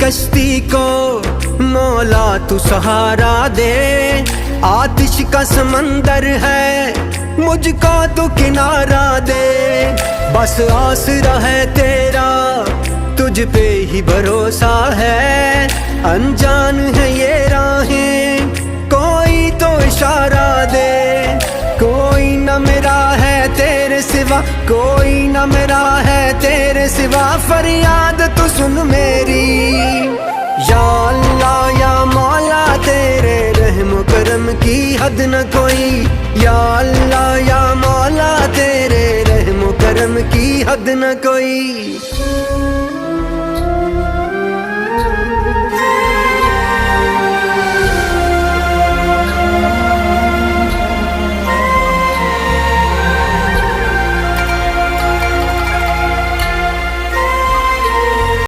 कश्ती को मौला तू सहारा दे। आतिश का समंदर है, मुझको तू किनारा दे। बस आसरा है तेरा, तुझ पे ही भरोसा है। अनजान है ये राहें, कोई तो इशारा दे। कोई न मेरा है तेरे सिवा, कोई न मेरा है तेरे सिवा। फरियाद तू सुन मेरी, या अल्लाह या मौला तेरे रहम करम की हद न कोई। या अल्लाह या मौला तेरे रहम करम की हद न कोई।